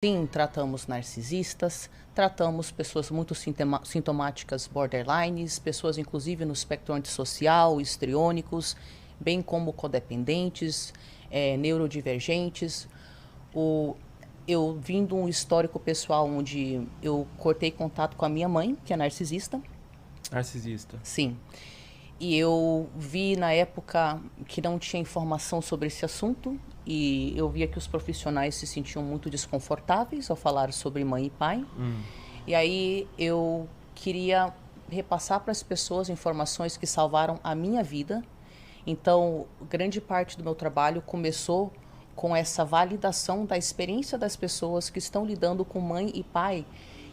Sim, tratamos narcisistas, tratamos pessoas muito sintomáticas borderlines, pessoas inclusive no espectro antissocial, histriônicos, bem como codependentes, neurodivergentes. O, eu vim de um histórico pessoal onde eu cortei contato com a minha mãe, que é narcisista. Narcisista. Sim. E eu vi na época que não tinha informação sobre esse assunto e eu via que os profissionais se sentiam muito desconfortáveis ao falar sobre mãe e pai. E aí eu queria repassar para as pessoas informações que salvaram a minha vida. Então, grande parte do meu trabalho começou com essa validação da experiência das pessoas que estão lidando com mãe e pai,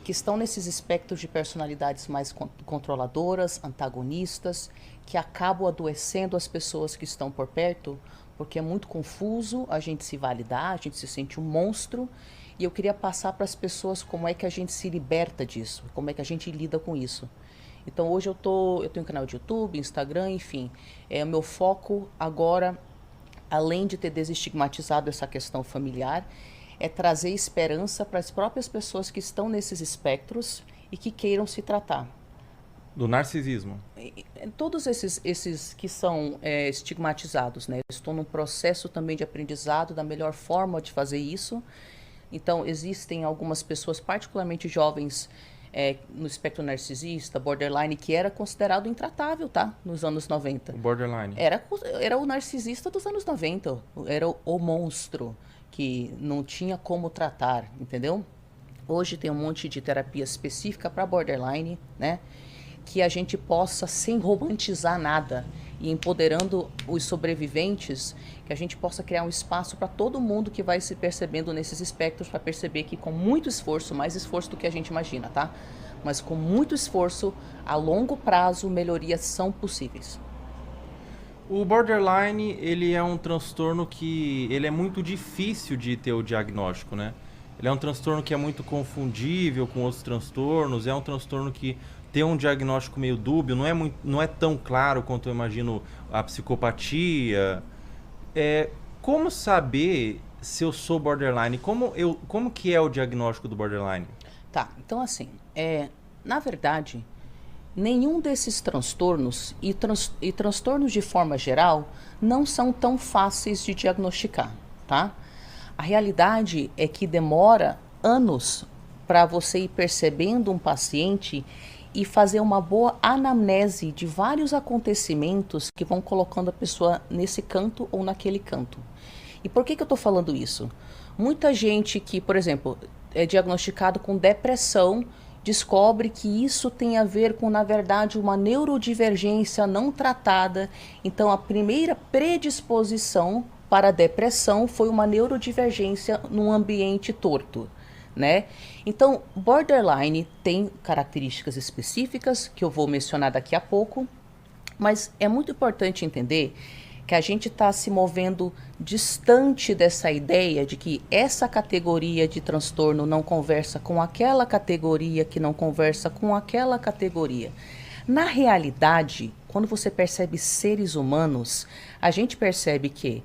que estão nesses espectros de personalidades mais controladoras, antagonistas, que acabam adoecendo as pessoas que estão por perto, porque é muito confuso a gente se validar, a gente se sente um monstro. E eu queria passar para as pessoas como é que a gente se liberta disso, como é que a gente lida com isso. Então hoje eu tenho um canal de YouTube, Instagram, enfim. O meu foco agora, além de ter desestigmatizado essa questão familiar, é trazer esperança para as próprias pessoas que estão nesses espectros e que queiram se tratar. Do narcisismo. Todos esses que são estigmatizados, né? Eu estou num processo também de aprendizado da melhor forma de fazer isso. Então, existem algumas pessoas, particularmente jovens, no espectro narcisista, borderline, que era considerado intratável, tá? Nos anos 90. O borderline. Era o narcisista dos anos 90. Era o monstro que não tinha como tratar, entendeu? Hoje tem um monte de terapia específica para borderline, né? Que a gente possa, sem romantizar nada, e empoderando os sobreviventes, que a gente possa criar um espaço para todo mundo que vai se percebendo nesses espectros, para perceber que com muito esforço, mais esforço do que a gente imagina, tá? Mas com muito esforço, a longo prazo, melhorias são possíveis. O borderline, ele é um transtorno que ele é muito difícil de ter o diagnóstico, né? Ele é um transtorno que é muito confundível com outros transtornos, é um transtorno que tem um diagnóstico meio dúbio, não é tão claro quanto eu imagino a psicopatia. Como saber se eu sou borderline? Como que é o diagnóstico do borderline? Tá, então assim, na verdade, nenhum desses transtornos e transtornos de forma geral não são tão fáceis de diagnosticar, tá? A realidade é que demora anos para você ir percebendo um paciente e fazer uma boa anamnese de vários acontecimentos que vão colocando a pessoa nesse canto ou naquele canto. E por que eu estou falando isso? Muita gente que, por exemplo, é diagnosticado com depressão descobre que isso tem a ver com, na verdade, uma neurodivergência não tratada. Então, a primeira predisposição para a depressão foi uma neurodivergência num ambiente torto, né? Então, borderline tem características específicas que eu vou mencionar daqui a pouco, mas é muito importante entender que a gente está se movendo distante dessa ideia de que essa categoria de transtorno não conversa com aquela categoria que não conversa com aquela categoria. Na realidade, quando você percebe seres humanos, a gente percebe que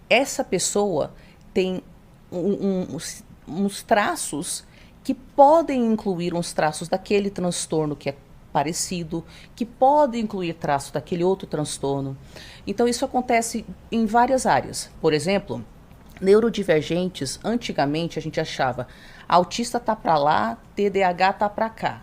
essa pessoa tem uns traços que podem incluir uns traços daquele transtorno que é parecido, que pode incluir traços daquele outro transtorno. Então, isso acontece em várias áreas. Por exemplo, neurodivergentes, antigamente a gente achava autista tá para lá, TDAH tá para cá.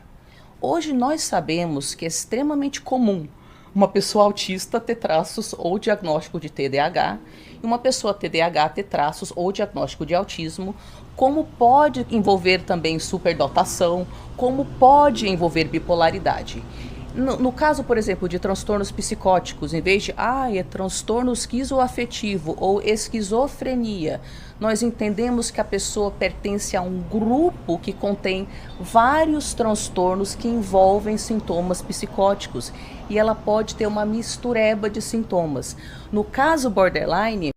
Hoje nós sabemos que é extremamente comum uma pessoa autista ter traços ou diagnóstico de TDAH e uma pessoa TDAH ter traços ou diagnóstico de autismo, como pode envolver também superdotação, como pode envolver bipolaridade. No caso, por exemplo, de transtornos psicóticos, em vez de é transtorno esquizoafetivo ou esquizofrenia, nós entendemos que a pessoa pertence a um grupo que contém vários transtornos que envolvem sintomas psicóticos e ela pode ter uma mistureba de sintomas. No caso borderline,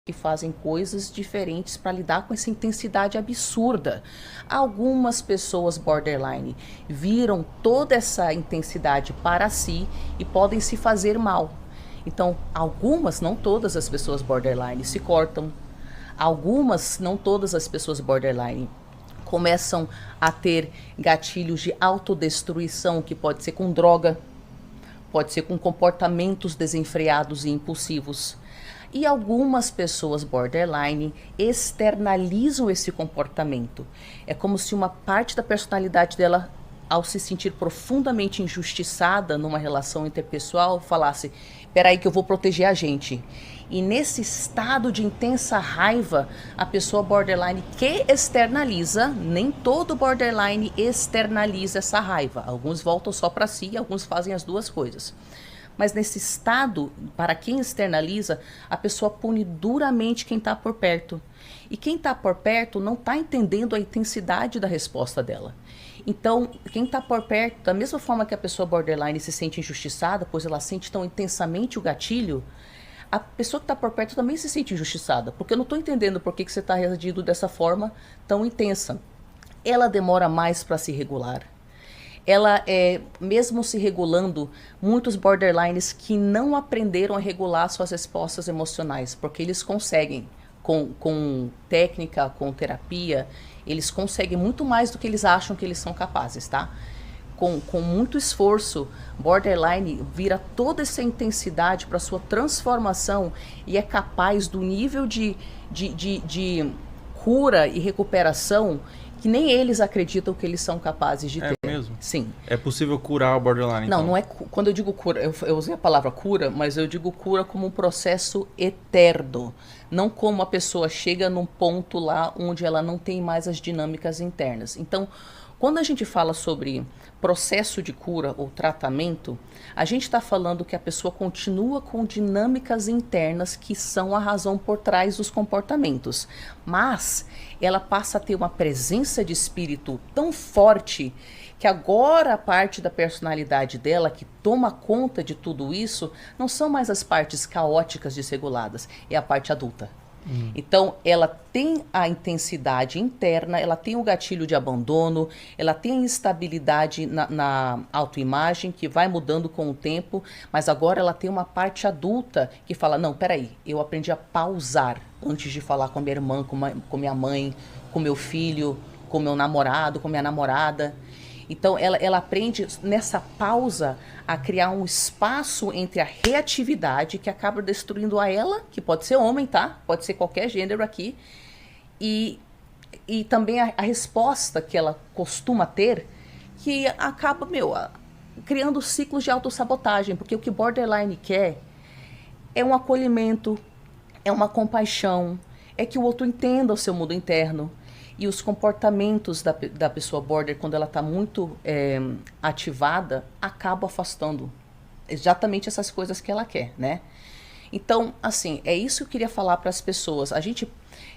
que fazem coisas diferentes para lidar com essa intensidade absurda. Algumas pessoas borderline viram toda essa intensidade para si e podem se fazer mal. Então, algumas, não todas as pessoas borderline se cortam. Algumas, não todas as pessoas borderline começam a ter gatilhos de autodestruição, que pode ser com droga, pode ser com comportamentos desenfreados e impulsivos. E algumas pessoas borderline externalizam esse comportamento. É como se uma parte da personalidade dela, ao se sentir profundamente injustiçada numa relação interpessoal, falasse: peraí que eu vou proteger a gente. E nesse estado de intensa raiva, a pessoa borderline que externaliza, nem todo borderline externaliza essa raiva. Alguns voltam só para si, alguns fazem as duas coisas. Mas nesse estado, para quem externaliza, a pessoa pune duramente quem está por perto. E quem está por perto não está entendendo a intensidade da resposta dela. Então, quem está por perto, da mesma forma que a pessoa borderline se sente injustiçada, pois ela sente tão intensamente o gatilho, a pessoa que está por perto também se sente injustiçada, porque eu não estou entendendo por que você está reagindo dessa forma tão intensa. Ela demora mais para se regular. Ela mesmo se regulando, muitos borderlines que não aprenderam a regular suas respostas emocionais, porque eles conseguem, com técnica, com terapia, eles conseguem muito mais do que eles acham que eles são capazes, tá? Com muito esforço, borderline vira toda essa intensidade para sua transformação e é capaz do nível de cura e recuperação que nem eles acreditam que eles são capazes de ter. É mesmo? Sim. É possível curar o borderline, Não, então? não é. Quando eu digo cura, eu usei a palavra cura, mas eu digo cura como um processo eterno. Não como a pessoa chega num ponto lá onde ela não tem mais as dinâmicas internas. Então, quando a gente fala sobre processo de cura ou tratamento, a gente está falando que a pessoa continua com dinâmicas internas que são a razão por trás dos comportamentos, mas ela passa a ter uma presença de espírito tão forte que agora a parte da personalidade dela que toma conta de tudo isso não são mais as partes caóticas desreguladas, é a parte adulta. Então, ela tem a intensidade interna, ela tem o gatilho de abandono, ela tem a instabilidade na autoimagem, que vai mudando com o tempo, mas agora ela tem uma parte adulta que fala: não, peraí, eu aprendi a pausar antes de falar com a minha irmã, com minha mãe, com meu filho, com meu namorado, com minha namorada. Então, ela aprende nessa pausa a criar um espaço entre a reatividade, que acaba destruindo a ela, que pode ser homem, tá? Pode ser qualquer gênero aqui, e também a resposta que ela costuma ter, que acaba, criando ciclos de autossabotagem, porque o que borderline quer é um acolhimento, é uma compaixão, é que o outro entenda o seu mundo interno. E os comportamentos da pessoa border, quando ela está muito ativada, acabam afastando exatamente essas coisas que ela quer, né? Então, assim, é isso que eu queria falar para as pessoas.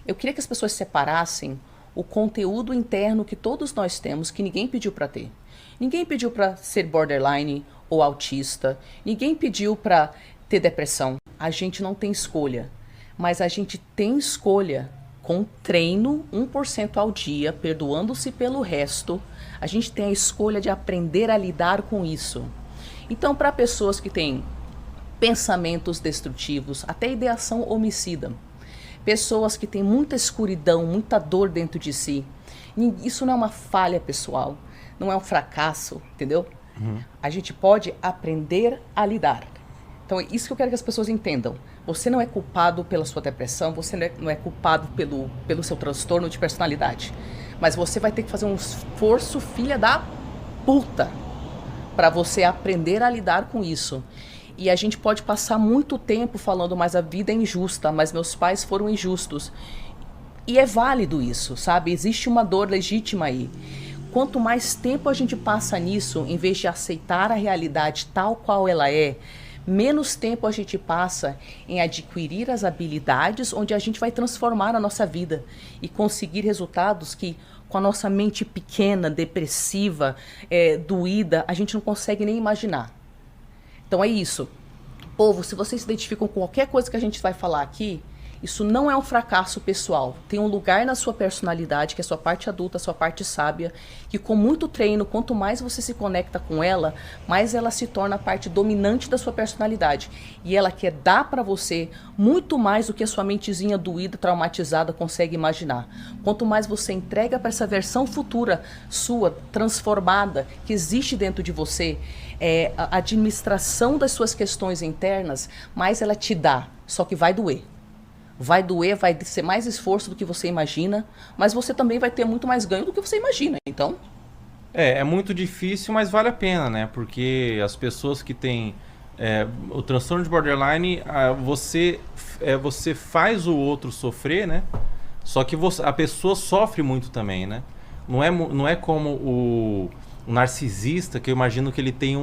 Eu queria que as pessoas separassem o conteúdo interno que todos nós temos, que ninguém pediu para ter. Ninguém pediu para ser borderline ou autista. Ninguém pediu para ter depressão. A gente não tem escolha. Mas a gente tem escolha. Com treino, 1% ao dia, perdoando-se pelo resto, a gente tem a escolha de aprender a lidar com isso. Então, para pessoas que têm pensamentos destrutivos, até ideação homicida, pessoas que têm muita escuridão, muita dor dentro de si, isso não é uma falha pessoal, não é um fracasso, entendeu? A gente pode aprender a lidar. Então, é isso que eu quero que as pessoas entendam. Você não é culpado pela sua depressão, você não é culpado pelo seu transtorno de personalidade. Mas você vai ter que fazer um esforço, filha da puta, para você aprender a lidar com isso. E a gente pode passar muito tempo falando: mas a vida é injusta, mas meus pais foram injustos. E é válido isso, sabe? Existe uma dor legítima aí. Quanto mais tempo a gente passa nisso, em vez de aceitar a realidade tal qual ela é, menos tempo a gente passa em adquirir as habilidades onde a gente vai transformar a nossa vida e conseguir resultados que, com a nossa mente pequena, depressiva, doída, a gente não consegue nem imaginar. Então é isso. Povo, se vocês se identificam com qualquer coisa que a gente vai falar aqui, Isso não é um fracasso pessoal. Tem um lugar na sua personalidade, que é a sua parte adulta, a sua parte sábia, que com muito treino, quanto mais você se conecta com ela, mais ela se torna a parte dominante da sua personalidade. E ela quer dar para você muito mais do que a sua mentezinha doída, traumatizada consegue imaginar. Quanto mais você entrega para essa versão futura sua, transformada, que existe dentro de você, a administração das suas questões internas, mais ela te dá. Só que vai doer. Vai doer, vai ser mais esforço do que você imagina, mas você também vai ter muito mais ganho do que você imagina. Então... É muito difícil, mas vale a pena, né? Porque as pessoas que têm o transtorno de borderline, você faz o outro sofrer, né? Só que a pessoa sofre muito também, né? Não é como o narcisista, que eu imagino que ele tem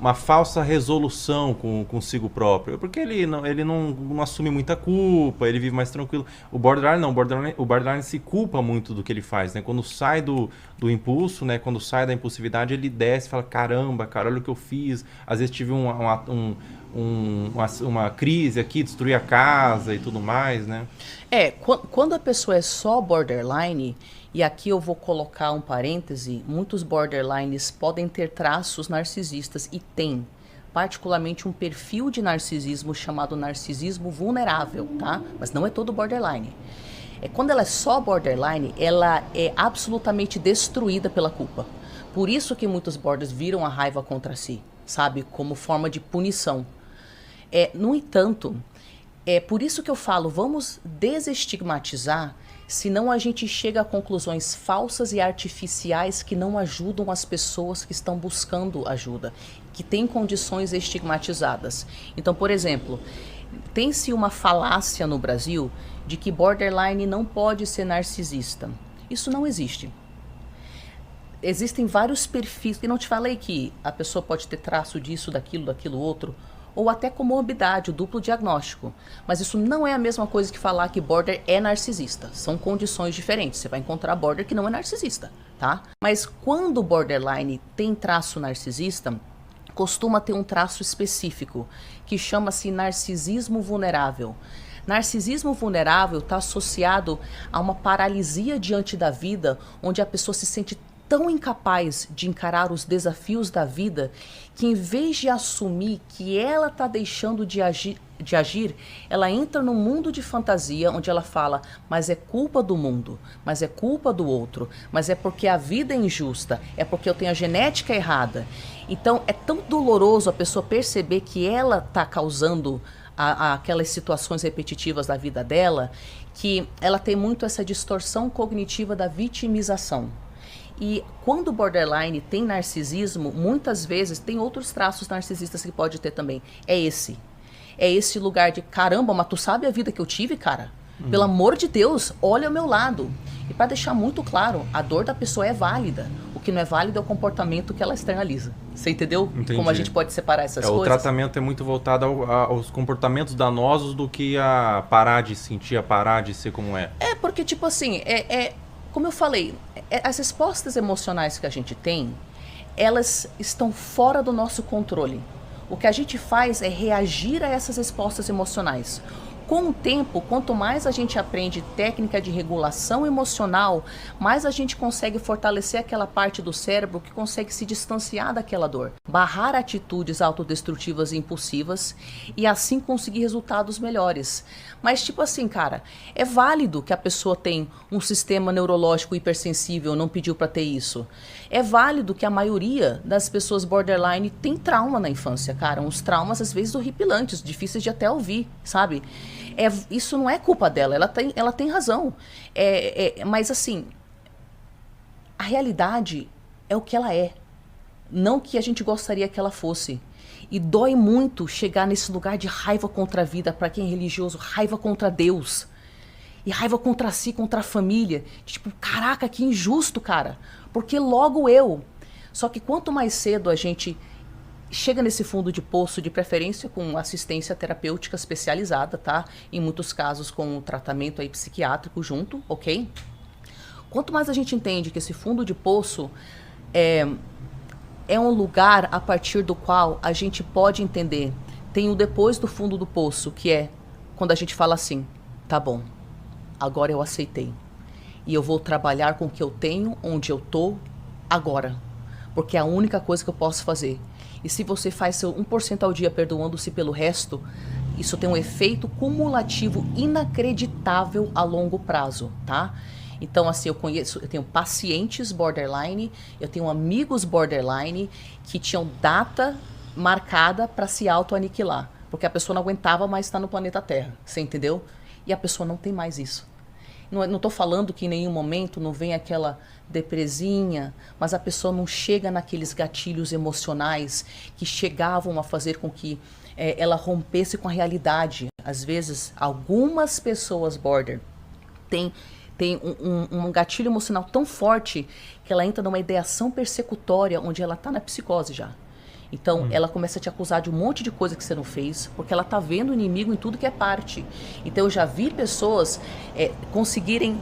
uma falsa resolução consigo próprio, porque ele não assume muita culpa, ele vive mais tranquilo. O borderline não, o borderline se culpa muito do que ele faz, né? Quando sai do impulso, né? Quando sai da impulsividade, ele desce e fala, caramba, cara, olha o que eu fiz. Às vezes tive uma crise aqui, destruí a casa e tudo mais, né? Quando a pessoa é só borderline, e aqui eu vou colocar um parêntese, muitos borderlines podem ter traços narcisistas e tem, particularmente um perfil de narcisismo chamado narcisismo vulnerável, tá? Mas não é todo borderline. Quando ela é só borderline, ela é absolutamente destruída pela culpa. Por isso que muitos borders viram a raiva contra si, sabe? Como forma de punição. No entanto, é por isso que eu falo, vamos desestigmatizar, senão a gente chega a conclusões falsas e artificiais que não ajudam as pessoas que estão buscando ajuda, que têm condições estigmatizadas. Então, por exemplo, tem-se uma falácia no Brasil de que borderline não pode ser narcisista. Isso não existe. Existem vários perfis, e não te falei que a pessoa pode ter traço disso, daquilo outro, ou até comorbidade, o duplo diagnóstico. Mas isso não é a mesma coisa que falar que border é narcisista. São condições diferentes. Você vai encontrar border que não é narcisista, tá? Mas quando o borderline tem traço narcisista, costuma ter um traço específico, que chama-se narcisismo vulnerável. Narcisismo vulnerável está associado a uma paralisia diante da vida, onde a pessoa se sente tão incapaz de encarar os desafios da vida, que em vez de assumir que ela está deixando de agir, ela entra num mundo de fantasia, onde ela fala, mas é culpa do mundo, mas é culpa do outro, mas é porque a vida é injusta, é porque eu tenho a genética errada. Então é tão doloroso a pessoa perceber que ela está causando aquelas situações repetitivas da vida dela, que ela tem muito essa distorção cognitiva da vitimização. E quando o borderline tem narcisismo, muitas vezes tem outros traços narcisistas que pode ter também. É esse lugar de, caramba, mas tu sabe a vida que eu tive, cara? Pelo amor de Deus, olha ao meu lado. E para deixar muito claro, a dor da pessoa é válida. O que não é válido é o comportamento que ela externaliza. Você entendeu? Entendi. Como a gente pode separar essas coisas? O tratamento é muito voltado aos comportamentos danosos do que a parar de sentir, a parar de ser como é. Porque tipo assim, como eu falei, as respostas emocionais que a gente tem, elas estão fora do nosso controle. O que a gente faz é reagir a essas respostas emocionais. Com o tempo, quanto mais a gente aprende técnica de regulação emocional, mais a gente consegue fortalecer aquela parte do cérebro que consegue se distanciar daquela dor, barrar atitudes autodestrutivas e impulsivas e assim conseguir resultados melhores. Mas tipo assim, cara, é válido que a pessoa tem um sistema neurológico hipersensível, não pediu para ter isso. É válido que a maioria das pessoas borderline tem trauma na infância, cara, uns traumas às vezes horripilantes, difíceis de até ouvir, sabe? Isso não é culpa dela, ela tem razão. Mas assim, a realidade é o que ela é, não o que a gente gostaria que ela fosse. E dói muito chegar nesse lugar de raiva contra a vida, para quem é religioso, raiva contra Deus. E raiva contra si, contra a família. Tipo, caraca, que injusto, cara. Porque logo eu. Só que quanto mais cedo a gente chega nesse fundo de poço, de preferência com assistência terapêutica especializada, tá? Em muitos casos com tratamento aí psiquiátrico junto, ok? Quanto mais a gente entende que esse fundo de poço é um lugar a partir do qual a gente pode entender. Tem o depois do fundo do poço, que é quando a gente fala assim, tá bom, agora eu aceitei. E eu vou trabalhar com o que eu tenho, onde eu tô, agora. Porque é a única coisa que eu posso fazer. E se você faz seu 1% ao dia perdoando-se pelo resto, isso tem um efeito cumulativo inacreditável a longo prazo, tá? Então, assim, eu tenho pacientes borderline, eu tenho amigos borderline que tinham data marcada para se auto-aniquilar. Porque a pessoa não aguentava mais estar no planeta Terra, você entendeu? E a pessoa não tem mais isso. Não estou falando que em nenhum momento não vem aquela depresinha, mas a pessoa não chega naqueles gatilhos emocionais que chegavam a fazer com que ela rompesse com a realidade. Às vezes, algumas pessoas border têm um gatilho emocional tão forte que ela entra numa ideação persecutória onde ela está na psicose já. Então, ela começa a te acusar de um monte de coisa que você não fez, porque ela tá vendo o inimigo em tudo que é parte. Então, eu já vi pessoas conseguirem,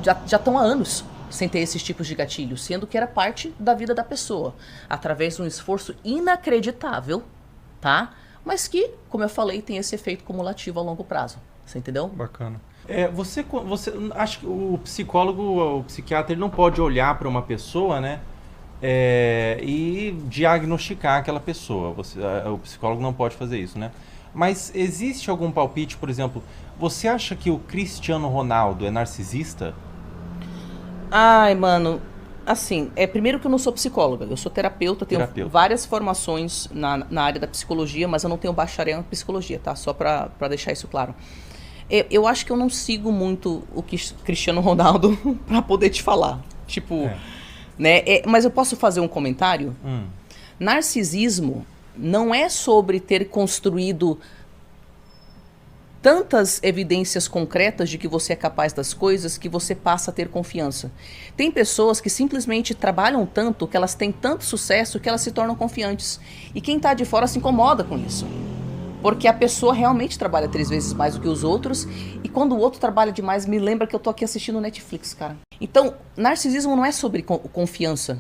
já estão há anos sem ter esses tipos de gatilhos, sendo que era parte da vida da pessoa, através de um esforço inacreditável, tá? Mas que, como eu falei, tem esse efeito cumulativo a longo prazo. Você entendeu? Bacana. Você acha que o psicólogo, o psiquiatra, ele não pode olhar para uma pessoa, né? E diagnosticar aquela pessoa. O psicólogo não pode fazer isso, né? Mas existe algum palpite, por exemplo, você acha que o Cristiano Ronaldo é narcisista? Ai, mano, assim, primeiro que eu não sou psicóloga, eu sou terapeuta, tenho várias formações na área da psicologia, mas eu não tenho bacharel em psicologia, tá? Só pra deixar isso claro. Eu acho que eu não sigo muito o Cristiano Ronaldo pra poder te falar. Tipo... Né? Mas eu posso fazer um comentário? Narcisismo não é sobre ter construído tantas evidências concretas de que você é capaz das coisas que você passa a ter confiança. Tem pessoas que simplesmente trabalham tanto, que elas têm tanto sucesso, que elas se tornam confiantes. E quem está de fora se incomoda com isso. Porque a pessoa realmente trabalha 3 vezes mais do que os outros, e quando o outro trabalha demais, me lembra que eu tô aqui assistindo Netflix, cara. Então, narcisismo não é sobre confiança.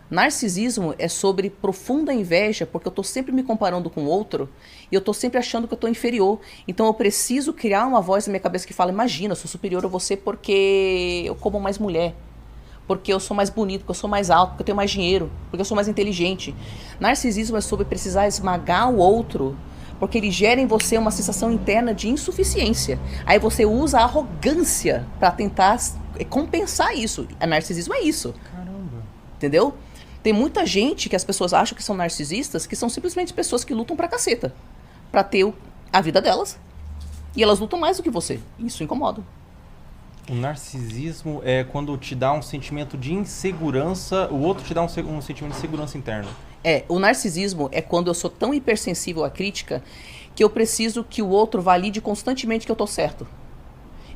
Narcisismo é sobre profunda inveja, porque eu tô sempre me comparando com o outro, e eu tô sempre achando que eu tô inferior. Então eu preciso criar uma voz na minha cabeça que fala, imagina, eu sou superior a você porque eu como mais mulher, porque eu sou mais bonito, porque eu sou mais alto, porque eu tenho mais dinheiro, porque eu sou mais inteligente. Narcisismo é sobre precisar esmagar o outro, porque ele gera em você uma sensação interna de insuficiência. Aí você usa a arrogância para tentar compensar isso. A narcisismo é isso. Caramba. Entendeu? Tem muita gente que as pessoas acham que são narcisistas, que são simplesmente pessoas que lutam pra caceta, pra ter a vida delas. E elas lutam mais do que você. Isso incomoda. O narcisismo é quando te dá um sentimento de insegurança, o outro te dá um sentimento de segurança interna. O narcisismo é quando eu sou tão hipersensível à crítica que eu preciso que o outro valide constantemente que eu tô certo.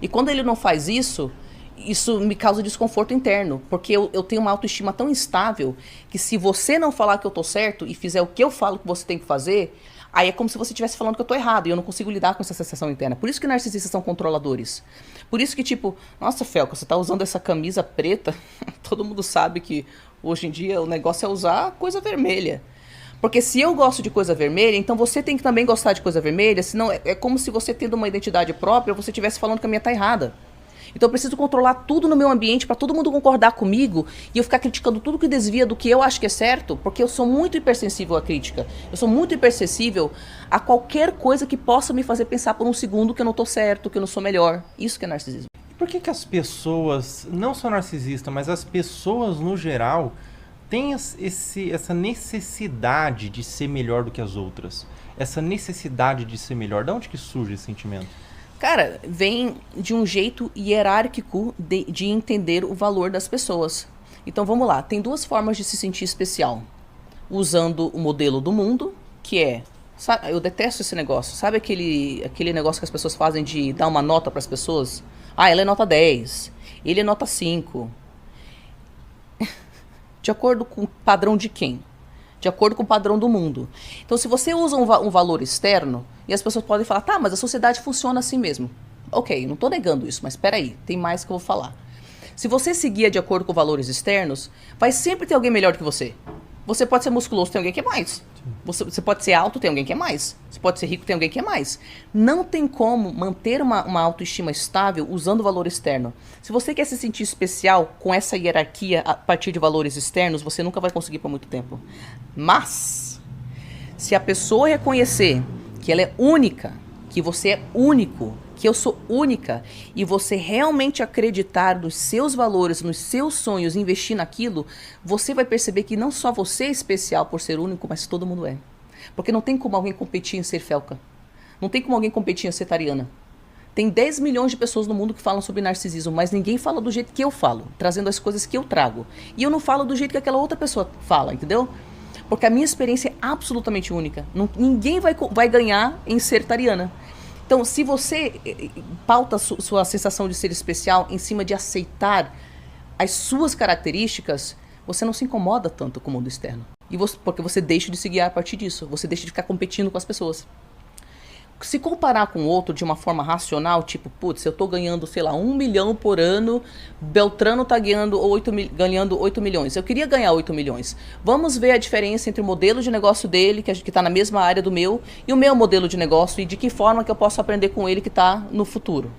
E quando ele não faz isso, isso me causa desconforto interno, porque eu tenho uma autoestima tão instável que se você não falar que eu tô certo e fizer o que eu falo que você tem que fazer, aí é como se você estivesse falando que eu tô errado e eu não consigo lidar com essa sensação interna. Por isso que narcisistas são controladores. Por isso que, tipo, nossa, Felca, você tá usando essa camisa preta, todo mundo sabe que hoje em dia o negócio é usar coisa vermelha. Porque se eu gosto de coisa vermelha, então você tem que também gostar de coisa vermelha, senão é como se você tendo uma identidade própria, você estivesse falando que a minha tá errada. Então eu preciso controlar tudo no meu ambiente para todo mundo concordar comigo e eu ficar criticando tudo que desvia do que eu acho que é certo, porque eu sou muito hipersensível à crítica. Eu sou muito hipersensível a qualquer coisa que possa me fazer pensar por um segundo que eu não tô certo, que eu não sou melhor. Isso que é narcisismo. Por que as pessoas, não só narcisistas, mas as pessoas no geral, têm essa necessidade de ser melhor do que as outras? Essa necessidade de ser melhor, de onde que surge esse sentimento? Cara, vem de um jeito hierárquico de entender o valor das pessoas. Então vamos lá, tem 2 formas de se sentir especial. Usando o modelo do mundo, que é... Sabe, eu detesto esse negócio. Sabe aquele negócio que as pessoas fazem de dar uma nota para as pessoas? Ah, ela é nota 10, ele é nota 5. De acordo com o padrão de quem? De acordo com o padrão do mundo. Então, se você usa um valor externo, e as pessoas podem falar, tá, mas a sociedade funciona assim mesmo. Ok, não estou negando isso, mas espera aí, tem mais que eu vou falar. Se você seguir de acordo com valores externos, vai sempre ter alguém melhor que você. Você pode ser musculoso, tem alguém que é mais. Você pode ser alto, tem alguém que é mais. Você pode ser rico, tem alguém que é mais. Não tem como manter uma autoestima estável usando valor externo. Se você quer se sentir especial com essa hierarquia a partir de valores externos, você nunca vai conseguir por muito tempo. Mas, se a pessoa reconhecer que ela é única, que você é único, que eu sou única, e você realmente acreditar nos seus valores, nos seus sonhos, investir naquilo, você vai perceber que não só você é especial por ser único, mas todo mundo é. Porque não tem como alguém competir em ser Felca. Não tem como alguém competir em ser Tariana. Tem 10 milhões de pessoas no mundo que falam sobre narcisismo, mas ninguém fala do jeito que eu falo, trazendo as coisas que eu trago. E eu não falo do jeito que aquela outra pessoa fala, entendeu? Porque a minha experiência é absolutamente única. Ninguém vai ganhar em ser Tariana. Então, se você pauta sua sensação de ser especial em cima de aceitar as suas características, você não se incomoda tanto com o mundo externo. Porque você deixa de se guiar a partir disso. Você deixa de ficar competindo com as pessoas. Se comparar com o outro de uma forma racional, tipo, putz, eu tô ganhando, sei lá, 1 milhão por ano, Beltrano tá ganhando 8 milhões. Eu queria ganhar 8 milhões. Vamos ver a diferença entre o modelo de negócio dele, que tá na mesma área do meu, e o meu modelo de negócio, e de que forma que eu posso aprender com ele que tá no futuro.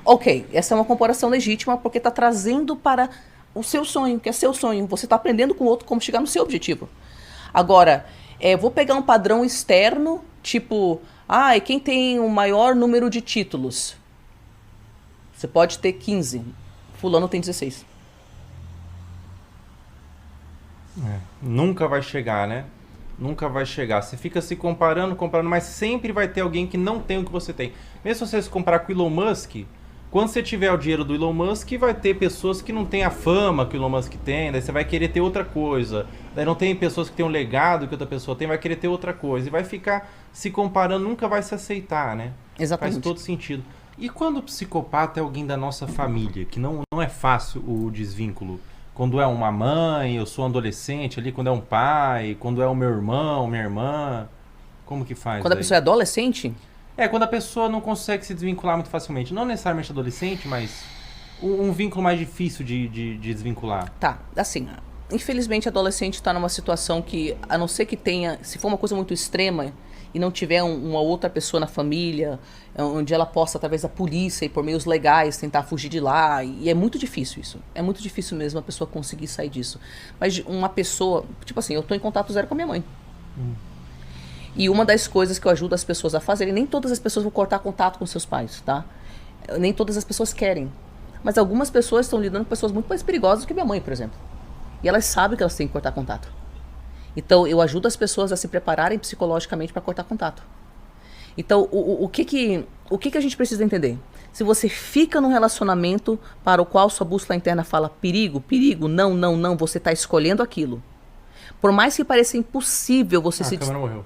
Ok, essa é uma comparação legítima, porque tá trazendo para o seu sonho, que é seu sonho. Você tá aprendendo com o outro como chegar no seu objetivo. Agora, vou pegar um padrão externo, tipo... e quem tem o maior número de títulos? Você pode ter 15. Fulano tem 16. Nunca vai chegar, né? Nunca vai chegar. Você fica se comparando, mas sempre vai ter alguém que não tem o que você tem. Mesmo se você se comparar com o Elon Musk, quando você tiver o dinheiro do Elon Musk, vai ter pessoas que não têm a fama que o Elon Musk tem, daí você vai querer ter outra coisa. Daí não tem pessoas que têm um legado que outra pessoa tem, vai querer ter outra coisa. E vai ficar se comparando, nunca vai se aceitar, né? Exatamente. Faz todo sentido. E quando o psicopata é alguém da nossa família, que não é fácil o desvínculo? Quando é uma mãe, eu sou um adolescente ali, quando é um pai, quando é o meu irmão, minha irmã, como que faz? Quando a pessoa é adolescente? Quando a pessoa não consegue se desvincular muito facilmente. Não necessariamente adolescente, mas um vínculo mais difícil de desvincular. Tá, assim, infelizmente adolescente está numa situação que, a não ser que tenha, se for uma coisa muito extrema e não tiver uma outra pessoa na família, onde ela possa, através da polícia e por meios legais, tentar fugir de lá, e é muito difícil isso. É muito difícil mesmo a pessoa conseguir sair disso. Mas uma pessoa, tipo assim, eu tô em contato zero com a minha mãe. E uma das coisas que eu ajudo as pessoas a fazerem, nem todas as pessoas vão cortar contato com seus pais, tá? Nem todas as pessoas querem. Mas algumas pessoas estão lidando com pessoas muito mais perigosas que minha mãe, por exemplo. E elas sabem que elas têm que cortar contato. Então, eu ajudo as pessoas a se prepararem psicologicamente para cortar contato. Então, o que a gente precisa entender? Se você fica num relacionamento para o qual sua bússola interna fala perigo, perigo, não, não, não, você está escolhendo aquilo. Por mais que pareça impossível você se... A câmera morreu.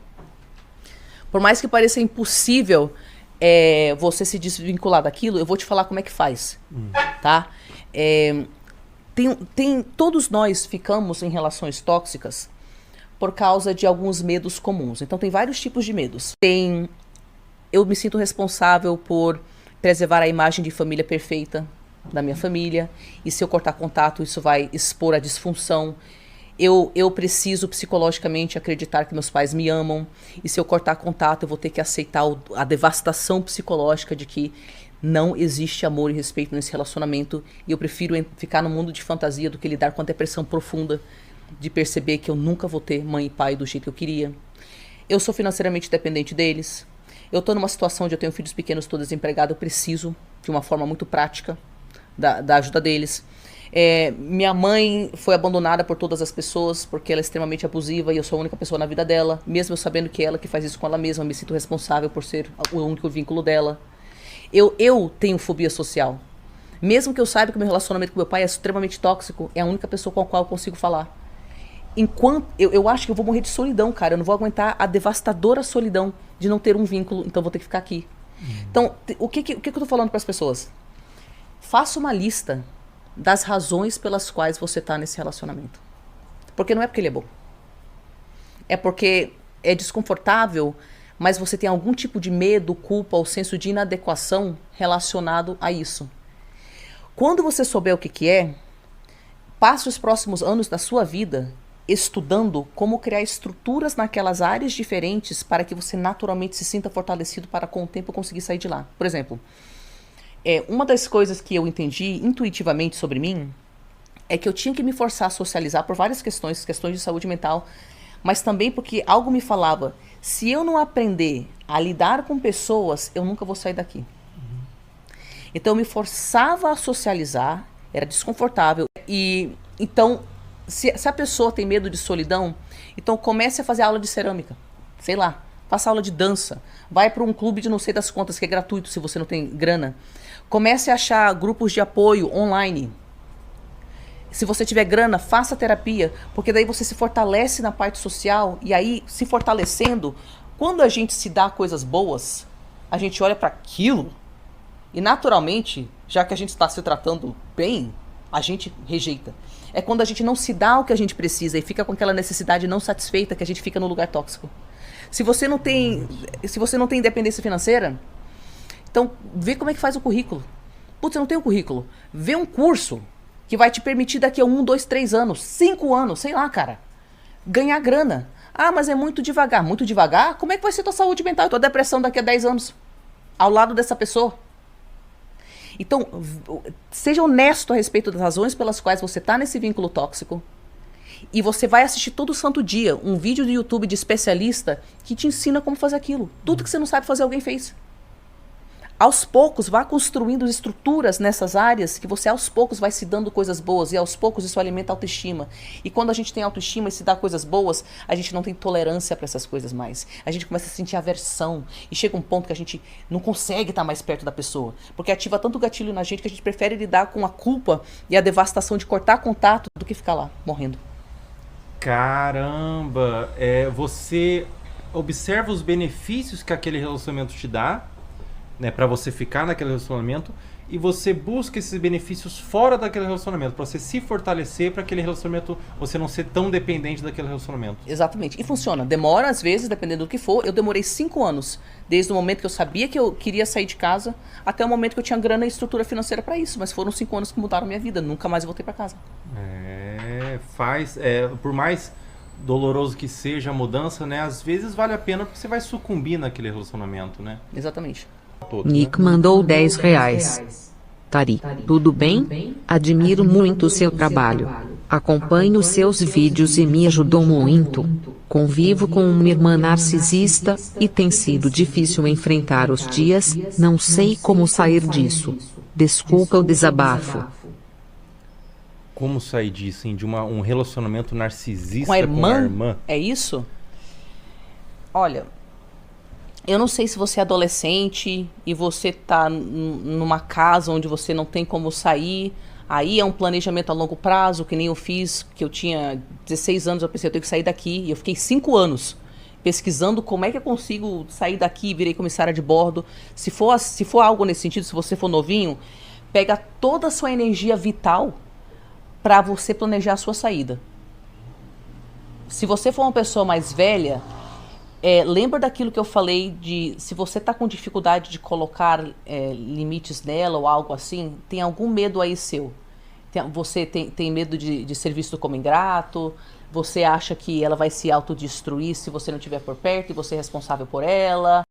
Por mais que pareça impossível você se desvincular daquilo, eu vou te falar como é que faz, tá? Todos nós ficamos em relações tóxicas por causa de alguns medos comuns. Então, tem vários tipos de medos. Eu me sinto responsável por preservar a imagem de família perfeita da minha família, e se eu cortar contato, isso vai expor a disfunção. Eu preciso psicologicamente acreditar que meus pais me amam, e se eu cortar contato eu vou ter que aceitar a devastação psicológica de que não existe amor e respeito nesse relacionamento, e eu prefiro ficar no mundo de fantasia do que lidar com a depressão profunda de perceber que eu nunca vou ter mãe e pai do jeito que eu queria. Eu sou financeiramente dependente deles. Eu estou numa situação onde eu tenho filhos pequenos, estou desempregado, eu preciso de uma forma muito prática da ajuda deles. Minha mãe foi abandonada por todas as pessoas porque ela é extremamente abusiva e eu sou a única pessoa na vida dela. Mesmo eu sabendo que é ela que faz isso com ela mesma, eu me sinto responsável por ser o único vínculo dela. Eu tenho fobia social. Mesmo que eu saiba que meu relacionamento com meu pai é extremamente tóxico, é a única pessoa com a qual eu consigo falar. Eu acho que eu vou morrer de solidão, cara. Eu não vou aguentar a devastadora solidão de não ter um vínculo, então vou ter que ficar aqui. Então, o que eu tô falando para as pessoas? Faça uma lista das razões pelas quais você tá nesse relacionamento. Porque não é porque ele é bom. É porque é desconfortável, mas você tem algum tipo de medo, culpa ou senso de inadequação relacionado a isso. Quando você souber o que é, passe os próximos anos da sua vida estudando como criar estruturas naquelas áreas diferentes para que você naturalmente se sinta fortalecido para com o tempo conseguir sair de lá. Por exemplo, uma das coisas que eu entendi intuitivamente sobre mim é que eu tinha que me forçar a socializar por várias questões de saúde mental, mas também porque algo me falava, se eu não aprender a lidar com pessoas, eu nunca vou sair daqui. Então eu me forçava a socializar, era desconfortável. E então, se a pessoa tem medo de solidão, então comece a fazer aula de cerâmica, sei lá, faça aula de dança, vai para um clube de não sei das quantas, que é gratuito se você não tem grana. Comece a achar grupos de apoio online. Se você tiver grana, faça terapia, porque daí você se fortalece na parte social, e aí, se fortalecendo, quando a gente se dá coisas boas, a gente olha para aquilo, e naturalmente, já que a gente está se tratando bem, a gente rejeita. É quando a gente não se dá o que a gente precisa e fica com aquela necessidade não satisfeita que a gente fica no lugar tóxico. Se você não tem independência financeira, então vê como é que faz o currículo. Putz, você não tem um currículo. Vê um curso que vai te permitir daqui a 1, 2, 3 anos, 5 anos, sei lá, cara, ganhar grana. Ah, mas é muito devagar. Muito devagar? Como é que vai ser tua saúde mental e tua depressão daqui a 10 anos? Ao lado dessa pessoa? Então, seja honesto a respeito das razões pelas quais você está nesse vínculo tóxico. E você vai assistir todo santo dia um vídeo do YouTube de especialista que te ensina como fazer aquilo. Tudo que você não sabe fazer, alguém fez. Aos poucos, vá construindo estruturas nessas áreas que você aos poucos vai se dando coisas boas e aos poucos isso alimenta a autoestima. E quando a gente tem autoestima e se dá coisas boas, a gente não tem tolerância para essas coisas mais. A gente começa a sentir aversão e chega um ponto que a gente não consegue estar mais perto da pessoa, porque ativa tanto gatilho na gente que a gente prefere lidar com a culpa e a devastação de cortar contato do que ficar lá, morrendo. Caramba! Você observa os benefícios que aquele relacionamento te dá, né, para você ficar naquele relacionamento, e você busca esses benefícios fora daquele relacionamento, para você se fortalecer para aquele relacionamento, você não ser tão dependente daquele relacionamento. Exatamente. E funciona. Demora, às vezes, dependendo do que for. Eu demorei 5 anos, desde o momento que eu sabia que eu queria sair de casa, até o momento que eu tinha grana e estrutura financeira para isso. Mas foram 5 anos que mudaram minha vida. Nunca mais voltei para casa. Por mais doloroso que seja a mudança, né, às vezes vale a pena porque você vai sucumbir naquele relacionamento, né? Exatamente. Nick mandou R$10. Tari, tudo bem? Admiro muito o seu trabalho. Acompanho seus vídeos e me ajudou muito. Convivo com uma irmã narcisista e tem sido difícil enfrentar os dias, não sei como sair disso. Desculpa o desabafo. Como sair disso, hein? De um relacionamento narcisista com a irmã? Com a irmã? É isso? Olha, eu não sei se você é adolescente e você tá numa casa onde você não tem como sair. Aí é um planejamento a longo prazo, que nem eu fiz, que eu tinha 16 anos, eu pensei, eu tenho que sair daqui. E eu fiquei 5 anos pesquisando como é que eu consigo sair daqui, virei comissária de bordo. Se for algo nesse sentido, se você for novinho, pega toda a sua energia vital para você planejar a sua saída. Se você for uma pessoa mais velha, lembra daquilo que eu falei de se você está com dificuldade de colocar limites nela ou algo assim, tem algum medo aí seu. Você tem medo de ser visto como ingrato, você acha que ela vai se autodestruir se você não estiver por perto e você é responsável por ela.